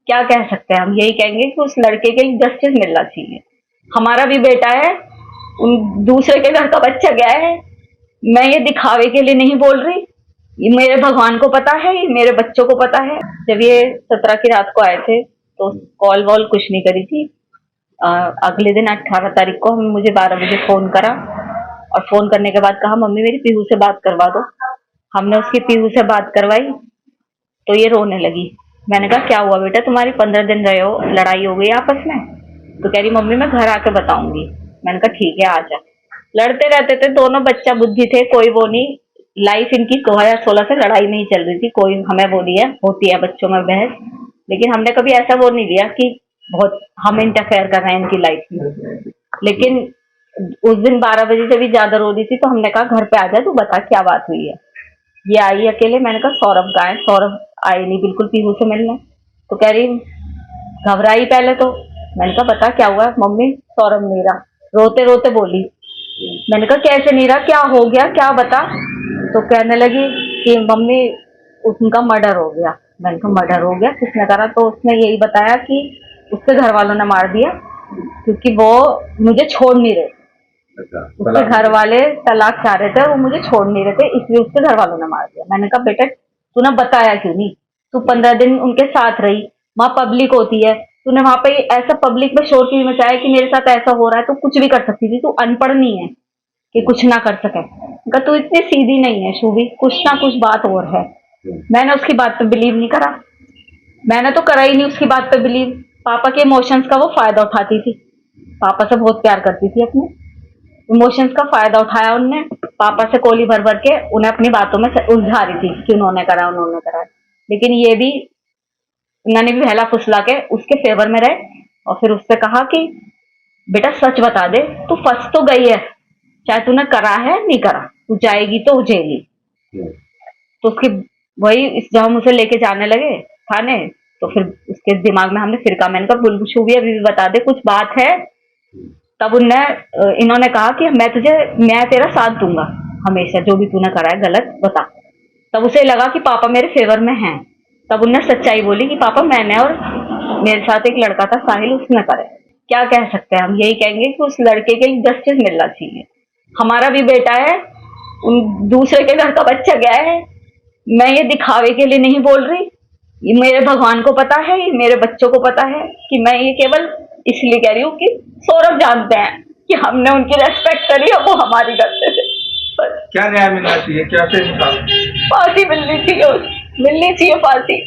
क्या कह सकते हैं हम, यही कहेंगे कि उस लड़के के लिए जस्टिस मिलना चाहिए। हमारा भी बेटा है, उन दूसरे के घर का बच्चा गया है। मैं ये दिखावे के लिए नहीं बोल रही, ये मेरे भगवान को पता है, ये मेरे बच्चों को पता है। जब ये 17 की रात को आए थे तो कॉल वॉल कुछ नहीं करी थी। अगले दिन 18 तारीख को मुझे 12 बजे फोन करा और फोन करने के बाद कहा मम्मी मेरी पीहू से बात करवा दो। हमने उसकी पीहू से बात करवाई तो ये रोने लगी। मैंने कहा क्या हुआ बेटा, तुम्हारी 15 दिन रहे हो, लड़ाई हो गई आपस में? तो कह रही मम्मी मैं घर आके बताऊंगी। मैंने कहा ठीक है आजा। लड़ते रहते थे दोनों, बच्चा बुद्धि थे, कोई वो नहीं। लाइफ इनकी 2016 से लड़ाई में ही चल रही थी। कोई हमें वो नहीं है, होती है बच्चों में बहस, लेकिन हमने कभी ऐसा वो नहीं लिया कि बहुत हम इंटरफेयर कर रहे हैं इनकी लाइफ में। लेकिन उस दिन 12 बजे जब भी ज्यादा रो रही थी तो हमने कहा घर पे आ जा, तू बता क्या बात हुई है। ये आई अकेले। मैंने कहा सौरभ कहाँ है? सौरभ आई नहीं बिल्कुल पीहू से मिलने। तो कह रही घबराई पहले तो। मैंने कहा बता क्या हुआ? मम्मी सौरभ नहीं रहा। रोते रोते बोली। मैंने कहा कैसे नहीं रहा, क्या हो गया, क्या बता। तो कहने लगी कि मम्मी उनका मर्डर हो गया। मैंने कहा मर्डर हो गया, किसने करा? तो उसने यही बताया कि उसके घर वालों ने मार दिया क्योंकि वो मुझे छोड़ नहीं रहे। उसके घर वाले तलाक चाह रहे थे और वो मुझे छोड़ नहीं रहे थे, इसलिए उसके घर वालों ने मार दिया। मैंने कहा बेटा तूने बताया क्यों नहीं? तू 15 दिन उनके साथ रही, वहां पब्लिक होती है, तूने वहां पे ऐसा पब्लिक में शोर क्यों मचाया कि मेरे साथ ऐसा हो रहा है? तू कुछ भी कर सकती थी, तू अनपढ़ नहीं है कि कुछ ना कर सके। तू इतनी सीधी नहीं है शूभी, कुछ ना कुछ बात और है। मैंने उसकी बात पे बिलीव नहीं करा, मैंने तो करा ही नहीं उसकी बात पे बिलीव। पापा के इमोशंस का वो फायदा उठाती थी, पापा से बहुत प्यार करती थी, अपने इमोशंस का फायदा उठाया उनने। पापा से कोली भर भर के उन्हें अपनी बातों में उलझा रही थी कि उन्होंने करा उन्होंने करा। लेकिन ये भी उन्होंने भी बहला फुसला के उसके फेवर में रहे और फिर उससे कहा कि बेटा सच बता दे, तू फंस तो गई है, चाहे तूने करा है नहीं करा, तू जाएगी तो जेली। तो उसकी वही जब हम उसे लेके जाने लगे थाने तो फिर उसके दिमाग में हमने फिर कहा, मैंने कहा बुलबुल अभी भी बता दे कुछ बात है। तब इन्होंने कहा कि मैं तेरा साथ दूंगा हमेशा, जो भी तूने करा है गलत बता। तब उसे लगा कि पापा मेरे फेवर में हैं। तब उन्हें सच्चाई बोली कि पापा मैंने और मेरे साथ एक लड़का था साहिल, उसने करे। क्या कह सकते हैं हम, यही कहेंगे कि उस लड़के के लिए जस्टिस मिलना चाहिए। हमारा भी बेटा है, उन दूसरे के घर का बच्चा गया है। मैं ये दिखावे के लिए नहीं बोल रही, ये मेरे भगवान को पता है, ये मेरे बच्चों को पता है कि मैं ये केवल इसलिए कह रही हूँ कि सौरभ जानते हैं कि हमने उनकी रेस्पेक्ट करी और वो हमारी करते थे। क्या न्याय मिलना चाहिए, क्या फांसी मिलनी चाहिए फांसी।